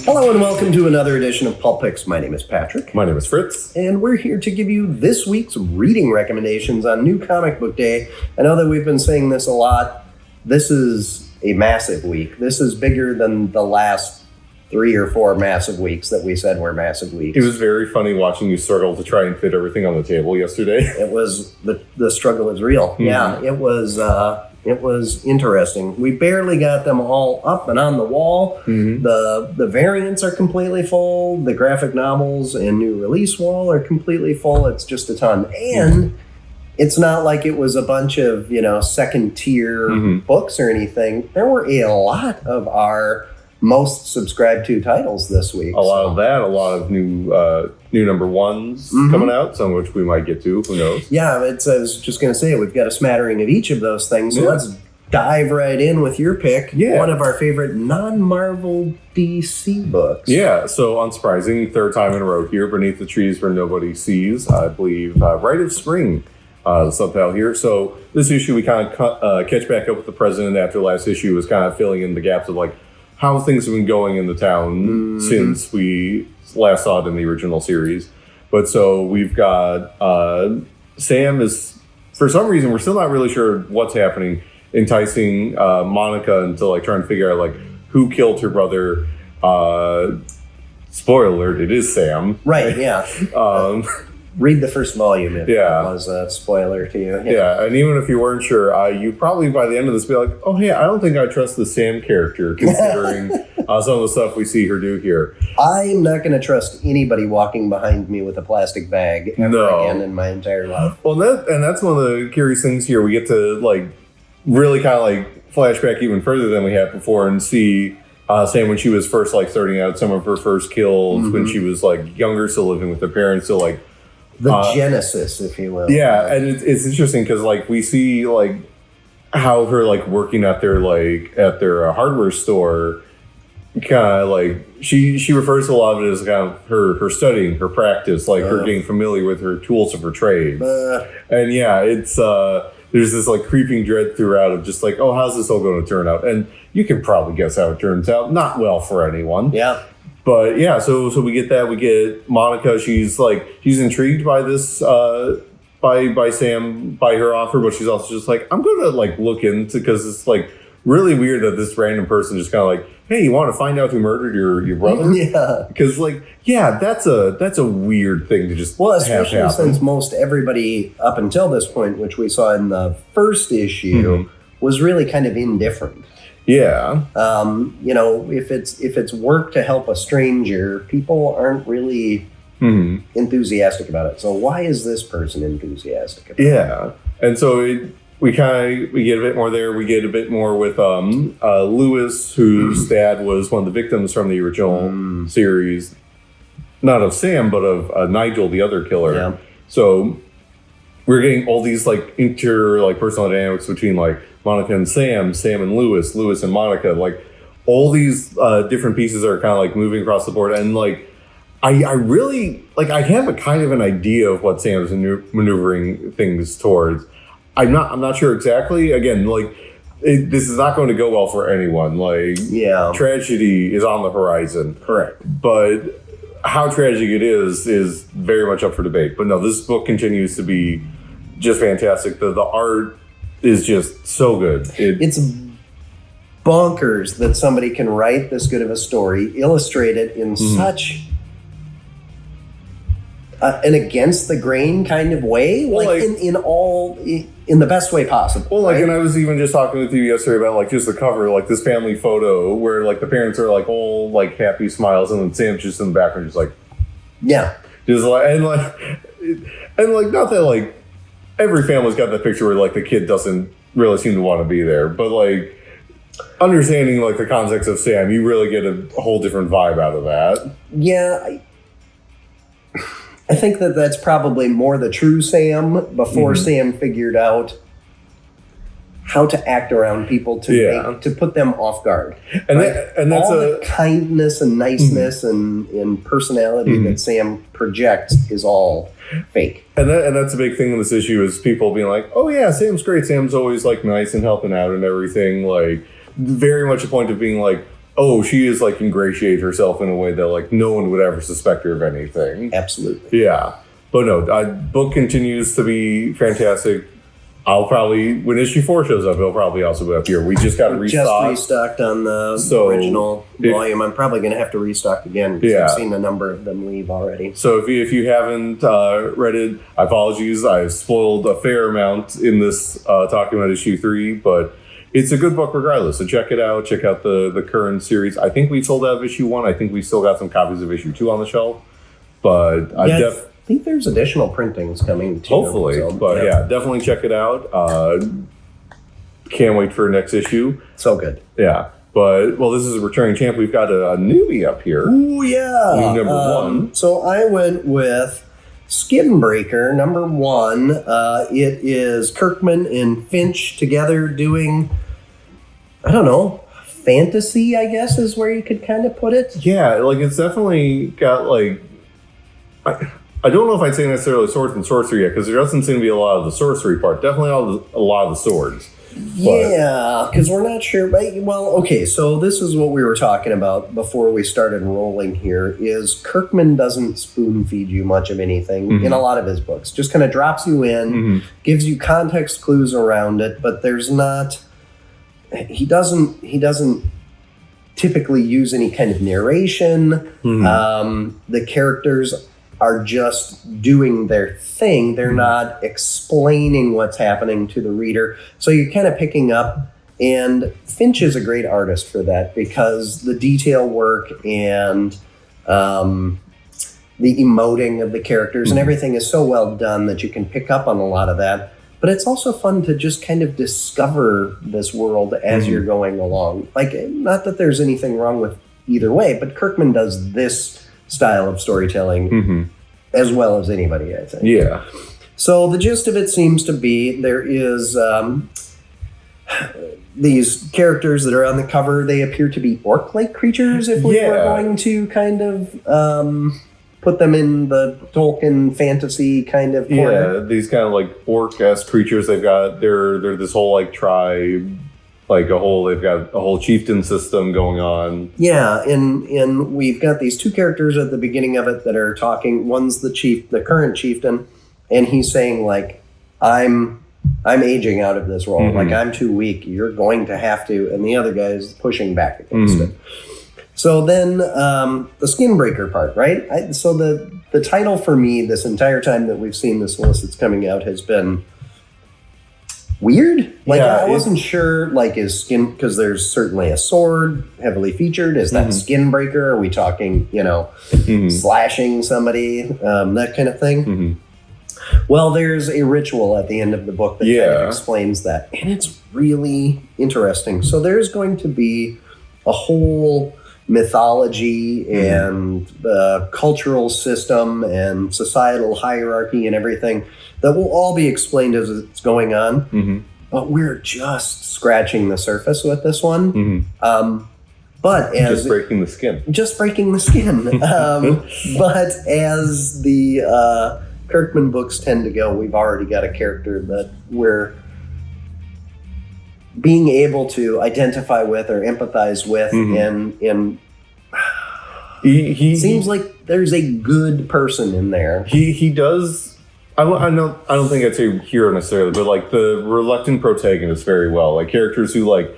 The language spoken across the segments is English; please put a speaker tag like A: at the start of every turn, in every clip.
A: Hello and welcome to another edition of Pulp Picks. My name is Patrick.
B: My name is Fritz.
A: And we're here to give you this week's reading recommendations on New Comic Book Day. I know that we've been saying this a lot. This is a massive week. This is bigger than the last 3 or 4 massive weeks that we said were massive weeks.
B: It was very funny watching you struggle to try and fit everything on the table yesterday.
A: It was, the struggle is real. Mm-hmm. Yeah, it was interesting. We barely got them all up and on the wall. Mm-hmm. The variants are completely full. The graphic novels and new release wall are completely full. It's just a ton. And it's not like it was a bunch of, second tier books or anything. There were a lot of our most subscribed to titles this week.
B: A lot of new number ones coming out, some of which we might get to, who knows?
A: Yeah, I was just going to say, we've got a smattering of each of those things, so let's dive right in with your pick. Yeah. One of our favorite non-Marvel DC books.
B: Yeah, so unsurprising, third time in a row here, Beneath the Trees Where Nobody Sees, I believe, Rite of Spring, the subtitle here. So this issue, we kind of catch back up with the president after last issue, was kind of filling in the gaps of how things have been going in the town since we last saw it in the original series. But so we've got Sam is, for some reason, we're still not really sure what's happening, enticing Monica into trying to figure out who killed her brother. Spoiler alert, it is Sam.
A: Right, yeah. Read the first volume if it was a spoiler to you.
B: Yeah, and even if you weren't sure, you probably by the end of this be like, oh, hey, I don't think I trust the Sam character, considering some of the stuff we see her do here.
A: I'm not going to trust anybody walking behind me with a plastic bag ever again in my entire life.
B: Well, that's one of the curious things here. We get to really kind of flashback even further than we had before and see Sam when she was first starting out, some of her first kills when she was younger, still living with her parents, still
A: the genesis, if you will.
B: Yeah, and it's interesting because we see how her working at their hardware store, kind of she refers to a lot of it as kind of her studying, her practice, her getting familiar with her tools of her trade. And yeah, it's there's this creeping dread throughout of just oh, how's this all going to turn out? And you can probably guess how it turns out. Not well for anyone.
A: Yeah.
B: But yeah, so we get that. We get Monica. She's intrigued by this, by Sam, by her offer, but she's also just I'm going to look into, because it's really weird that this random person just kind of hey, you want to find out who murdered your brother?
A: Yeah.
B: Because that's a weird thing to just
A: especially since most everybody up until this point, which we saw in the first issue, was really kind of indifferent.
B: Yeah.
A: If it's work to help a stranger, people aren't really enthusiastic about it. So why is this person enthusiastic about it?
B: Yeah. And so we get a bit more there. We get a bit more with Lewis, whose dad was one of the victims from the original series, not of Sam, but of Nigel, the other killer. Yeah. So we're getting all these personal dynamics between Monica and Sam and Lewis and Monica, all these different pieces are kind of moving across the board. And I really I have a kind of an idea of what Sam's maneuvering things towards. I'm not sure exactly. Again, this is not going to go well for anyone. Tragedy is on the horizon.
A: Correct.
B: But how tragic it is very much up for debate. But no, this book continues to be just fantastic. The art is just so good.
A: It's bonkers that somebody can write this good of a story, illustrate it in such an against the grain kind of way, in the best way possible.
B: Well, and I was even just talking with you yesterday about just the cover, this family photo where the parents are all happy smiles, and then Sam's just in the background, just
A: yeah,
B: just not that every family's got that picture where the kid doesn't really seem to want to be there, but understanding the context of Sam, you really get a whole different vibe out of that.
A: Yeah, I think that's probably more the true Sam before Sam figured out how to act around people to put them off guard.
B: And that's
A: all the kindness and niceness and personality that Sam projects is all fake.
B: And that's a big thing in this issue is people being oh yeah, Sam's great. Sam's always nice and helping out and everything. Very much a point of being she is like ingratiate herself in a way that like no one would ever suspect her of anything.
A: Absolutely.
B: Yeah. But no, book continues to be fantastic. I'll probably, when issue 4 shows up, it'll probably also be up here. We just got restocked.
A: Just restocked on the original volume. I'm probably going to have to restock again because I've seen a number of them leave already.
B: So if you haven't read it, apologies. I've spoiled a fair amount in this talking about issue 3, but it's a good book regardless. So check it out. Check out the current series. I think we sold out of issue 1. I think we still got some copies of issue 2 on the shelf. But
A: I think there's additional printings coming too.
B: Hopefully. Definitely check it out. Can't wait for next issue.
A: So good.
B: Yeah. But, this is a returning champ. We've got a newbie up here.
A: Ooh, yeah.
B: New number 1.
A: So I went with Skinbreaker, number 1. It is Kirkman and Finch together doing, I don't know, fantasy, I guess, is where you could kind of put it.
B: Yeah, like it's definitely got like... I don't know if I'd say necessarily swords and sorcery yet, because there doesn't seem to be a lot of the sorcery part. Definitely a lot of the swords.
A: Yeah, because we're not sure. Well, okay, so this is what we were talking about before we started rolling here, is Kirkman doesn't spoon feed you much of anything in a lot of his books. Just kind of drops you in, gives you context clues around it, but there's not... He doesn't typically use any kind of narration. The characters are just doing their thing. They're not explaining what's happening to the reader. So you're kind of picking up, and Finch is a great artist for that because the detail work and the emoting of the characters and everything is so well done that you can pick up on a lot of that. But it's also fun to just kind of discover this world as you're going along. Like, not that there's anything wrong with either way, but Kirkman does this style of storytelling as well as anybody, I think.
B: Yeah.
A: So the gist of it seems to be there is these characters that are on the cover. They appear to be orc-like creatures if we were going to kind of put them in the Tolkien fantasy kind of corner.
B: Yeah, these kind of like orc-esque creatures. They're this whole like tribe. They've got a whole chieftain system going on. Yeah,
A: and we've got these two characters at the beginning of it that are talking. One's the current chieftain, and he's saying like, I'm aging out of this role. Like, I'm too weak. You're going to have to. And the other guy is pushing back against it. So then the Skinbreaker part, right? So the title for me this entire time that we've seen this list that's coming out has been weird. I wasn't sure, is skin, because there's certainly a sword heavily featured. Is that Skinbreaker? Are we talking, slashing somebody, that kind of thing? Well, there's a ritual at the end of the book that kind of explains that. And it's really interesting. So there's going to be a whole mythology and cultural system and societal hierarchy and everything that will all be explained as it's going on. But we're just scratching the surface with this one. But
B: just breaking the skin.
A: But as the Kirkman books tend to go, we've already got a character that we're being able to identify with or empathize with, and he seems like there's a good person in there.
B: He does. I don't think I'd say hero necessarily, but like the reluctant protagonist very well. Like characters who like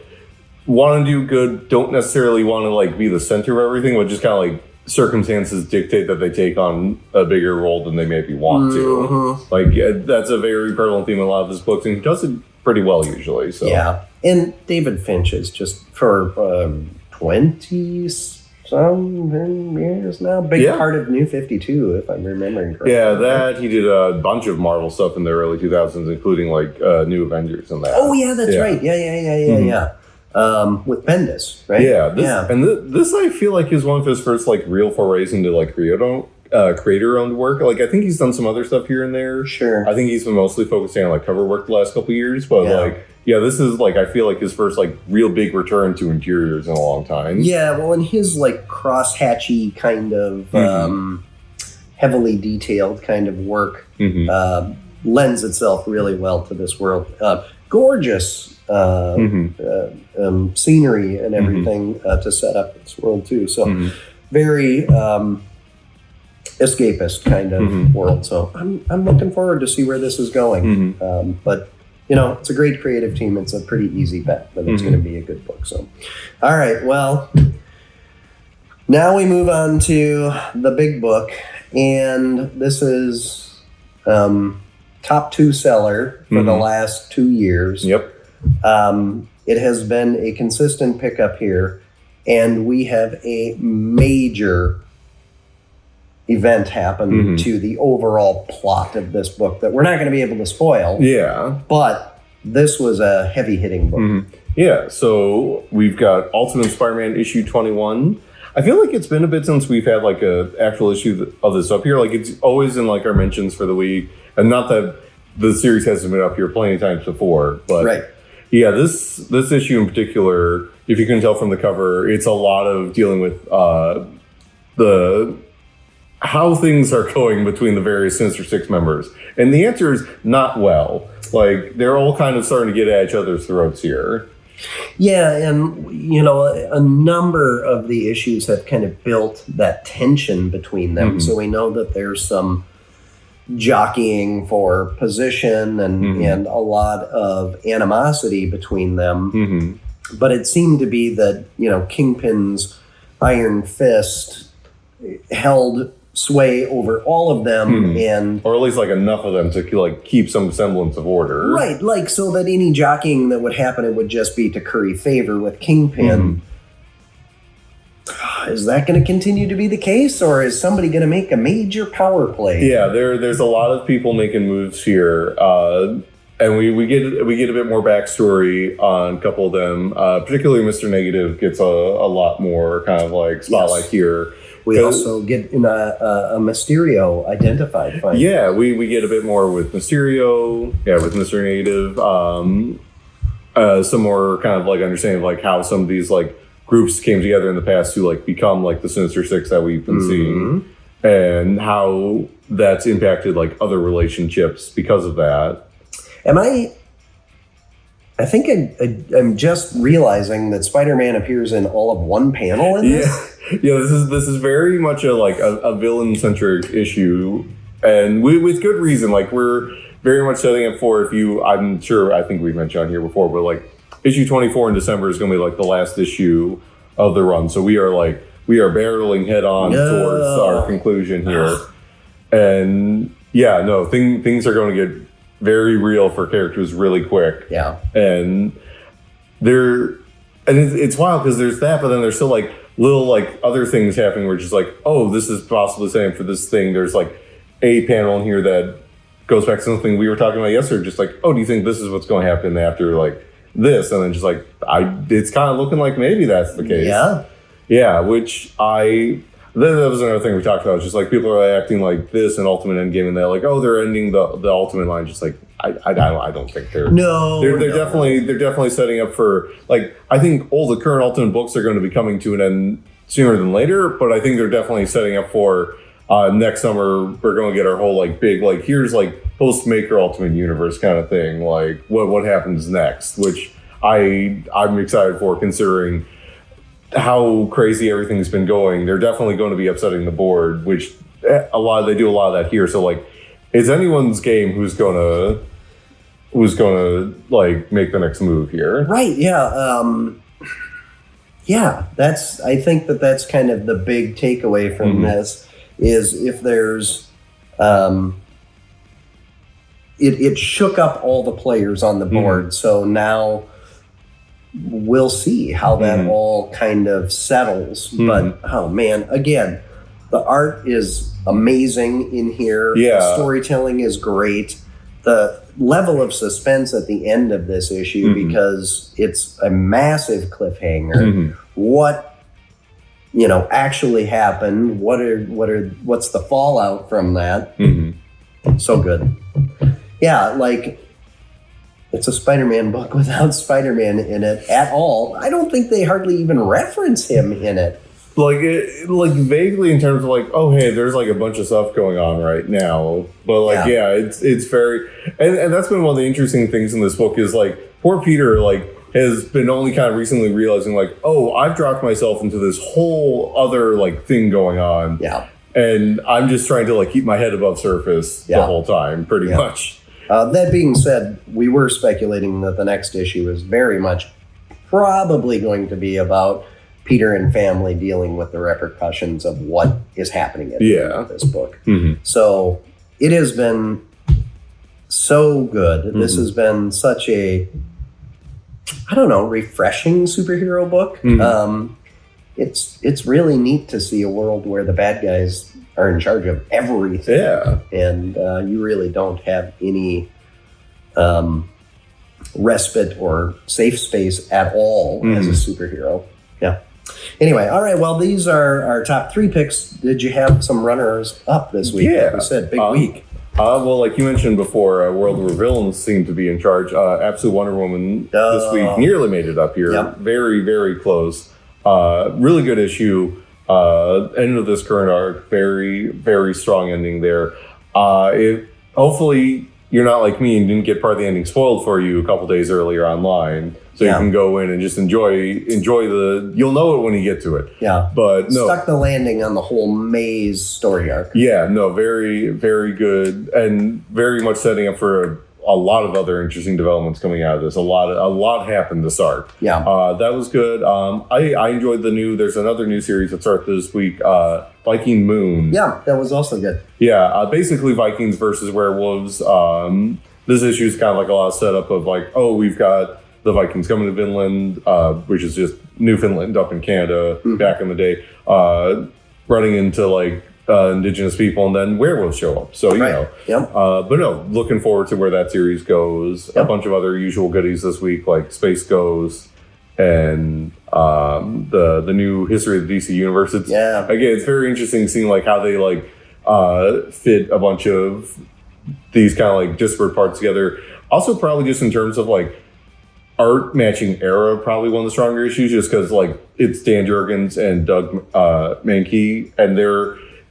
B: want to do good, don't necessarily want to like be the center of everything, but just kind of like circumstances dictate that they take on a bigger role than they maybe want to. Like that's a very prevalent theme in a lot of his books, and he does it pretty well usually. So
A: yeah, and David Finch is just for 20-some years now, big part of New 52, if I'm remembering correctly.
B: Yeah, that he did a bunch of Marvel stuff in the early 2000s, including like New Avengers and that.
A: Oh yeah, that's right. Yeah. With Bendis, right?
B: Yeah, this I feel like is one of his first like real forays into like creator-owned work. Like I think he's done some other stuff here and there.
A: Sure.
B: I think he's been mostly focusing on like cover work the last couple of years, but this is like I feel like his first like real big return to interiors in a long time.
A: Yeah, well, and his like cross-hatchy kind of heavily detailed kind of work lends itself really well to this world. gorgeous scenery and everything to set up this world too. So very escapist kind of world. So I'm looking forward to see where this is going. But it's a great creative team. It's a pretty easy bet that it's going to be a good book. So, all right, well, now we move on to the big book, and this is top 2 seller for the last 2 years.
B: Yep.
A: It has been a consistent pickup here, and we have a major event happen to the overall plot of this book that we're not going to be able to spoil.
B: Yeah.
A: But this was a heavy-hitting book.
B: Yeah, so we've got Ultimate Spider-Man issue 21. I feel like it's been a bit since we've had like a actual issue of this up here. Like it's always in like our mentions for the week, and not that the series hasn't been up here plenty of times before, but
A: right.
B: Yeah, this issue in particular, if you can tell from the cover, it's a lot of dealing with how things are going between the various Sinister Six members. And the answer is not well. Like, they're all kind of starting to get at each other's throats here.
A: Yeah, and, a number of the issues have kind of built that tension between them. So we know that there's some jockeying for position and a lot of animosity between them. But it seemed to be that, Kingpin's iron fist held sway over all of them, and
B: or at least like enough of them to like keep some semblance of order,
A: right? Like, so that any jockeying that would happen, it would just be to curry favor with Kingpin. Is that going to continue to be the case, or is somebody going to make a major power play?
B: Yeah, there's a lot of people making moves here, and we get a bit more backstory on a couple of them. Particularly, Mr. Negative gets a lot more kind of like spotlight here.
A: We also get in a Mysterio identified fight.
B: Yeah, we get a bit more with Mysterio. Yeah, with Mr. Negative. Some more kind of like understanding of like how some of these like groups came together in the past to like become like the Sinister Six that we've been seeing, and how that's impacted like other relationships because of that.
A: I think I'm just realizing that Spider-Man appears in all of one panel in this.
B: Yeah, this is very much a villain-centric issue, and with good reason. Like, we're very much setting up for, I think we've mentioned on here before, but like issue 24 in December is going to be like the last issue of the run. So we are barreling head on towards our conclusion here, and yeah, no, things are going to get very real for characters really quick.
A: Yeah,
B: and it's wild because there's that, but then there's still like little like other things happening where it's just like, oh, this is possibly saying for this thing. There's like a panel in here that goes back to something we were talking about yesterday. Just like, oh, do you think this is what's going to happen after like this? And then just like, it's kind of looking like maybe that's the case. Yeah. Which that was another thing we talked about. Just like people are acting like this in Ultimate Endgame, and they're like, oh, they're ending the Ultimate line. Just like, I don't think they're.
A: No,
B: they're definitely setting up for like, I think all the current Ultimate books are going to be coming to an end sooner than later, but I think they're definitely setting up for next summer. We're going to get our whole like big like, here's like post Maker Ultimate Universe kind of thing. Like what happens next, which I'm excited for, considering how crazy everything's been going. They're definitely going to be upsetting the board, which they do a lot of that here. So like, it's anyone's game who's gonna like make the next move here.
A: Right. Yeah. I think that's kind of the big takeaway from this is if there's it shook up all the players on the board. So now we'll see how that all kind of settles. But oh man, again, the art is amazing in here.
B: Yeah.
A: The storytelling is great. The level of suspense at the end of this issue, because it's a massive cliffhanger. What actually happened? What's the fallout from that? So good. Yeah, like, it's a Spider-Man book without Spider-Man in it at all. I don't think they hardly even reference him in it.
B: Like vaguely in terms of like, oh hey, there's like a bunch of stuff going on right now, but like it's very, and that's been one of the interesting things in this book is like poor Peter, like, has been only kind of recently realizing, like, oh, I've dropped myself into this whole other, like, thing going on.
A: Yeah.
B: And I'm just trying to, like, keep my head above surface the whole time, pretty much.
A: That being said, we were speculating that the next issue is very much probably going to be about Peter and family dealing with the repercussions of what is happening at the end of this book.
B: Mm-hmm.
A: So it has been so good. Mm-hmm. This has been such a, I don't know, refreshing superhero book. Mm-hmm. It's really neat to see a world where the bad guys are in charge of everything.
B: Yeah.
A: And you really don't have any respite or safe space at all as a superhero. Yeah. Anyway, all right. Well, these are our top 3 picks. Did you have some runners up this week?
B: Yeah.
A: Like we said, big week.
B: Well, like you mentioned before, World War Villains seem to be in charge. Absolute Wonder Woman this week nearly made it up here. Yep. Very, very close. Really good issue. End of this current arc. Very, very strong ending there. Hopefully you're not like me and didn't get part of the ending spoiled for you a couple days earlier online. So you can go in and just enjoy the. You'll know it when you get to it. Yeah, but no,
A: stuck the landing on the whole maze story arc.
B: Yeah, no, very, very good, and very much setting up for a lot of other interesting developments coming out of this. A lot happened this arc. Yeah, that was good. I enjoyed the new. There's another new series that started this week. Viking Moon.
A: Yeah, that was also good.
B: Yeah, basically Vikings versus werewolves. This issue is kind of like a lot of setup of like, oh, we've got the Vikings coming to Vinland, which is just Newfoundland up in Canada back in the day, running into like indigenous people, and then werewolves show up. So, you know, but no, looking forward to where that series goes. A bunch of other usual goodies this week, like Space Goes and the new History of the DC Universe. It's, again, it's very interesting seeing like how they like fit a bunch of these kind of like disparate parts together. Also, probably just in terms of like art matching era, probably one of the stronger issues, just because like it's Dan Jurgens and Doug Mankey, and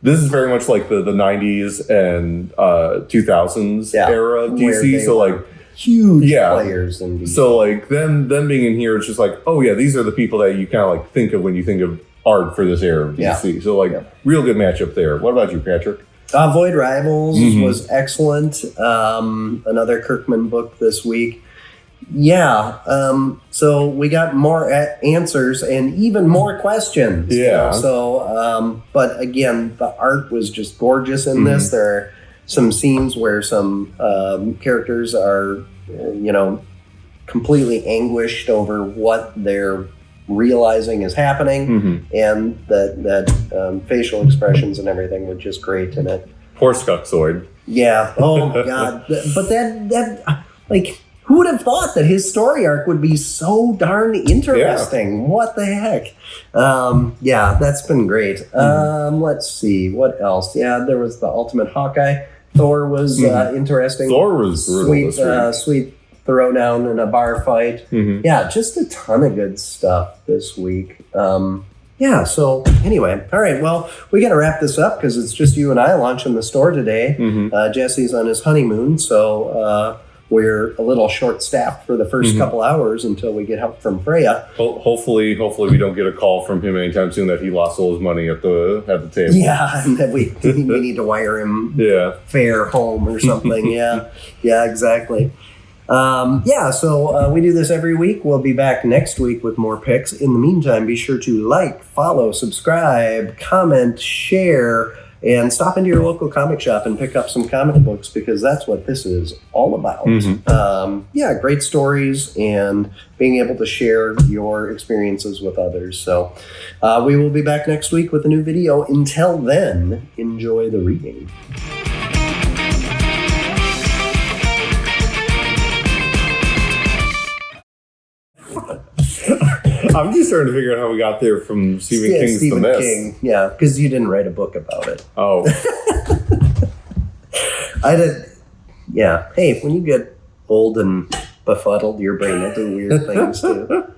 B: this is very much like the 90s and 2000s era of DC. So like
A: huge players in DC.
B: So like them being in here, it's just like, oh yeah, these are the people that you kind of like think of when you think of art for this era of DC. So like real good matchup there. What about you, Patrick?
A: Void Rivals was excellent. Another Kirkman book this week. So we got more answers and even more questions. Yeah. So, but again, the art was just gorgeous in this. There are some scenes where some characters are, completely anguished over what they're realizing is happening, and that facial expressions and everything were just great in it.
B: Poor Skuxoid.
A: Yeah. Oh my God. But that like. Who would have thought that his story arc would be so darn interesting? Yeah. What the heck? That's been great. Let's see. What else? Yeah, there was the Ultimate Hawkeye. Thor was interesting.
B: Thor was brutal
A: sweet throwdown in a bar fight. Yeah, just a ton of good stuff this week. So anyway, all right, well, we got to wrap this up because it's just you and I launching the store today. Jesse's on his honeymoon, so... we're a little short-staffed for the first couple hours until we get help from Freya.
B: Hopefully we don't get a call from him anytime soon that he lost all his money at the table.
A: Yeah, and that we need to wire him fare home or something. Yeah, exactly. So we do this every week. We'll be back next week with more picks. In the meantime, be sure to like, follow, subscribe, comment, share, and stop into your local comic shop and pick up some comic books because that's what this is all about. Great stories and being able to share your experiences with others. So we will be back next week with a new video. Until then, enjoy the reading.
B: I'm just starting to figure out how we got there from Stephen King's The Mist. King.
A: Yeah, because you didn't write a book about it.
B: Oh.
A: I did. Yeah. Hey, when you get old and befuddled, your brain will do weird things too.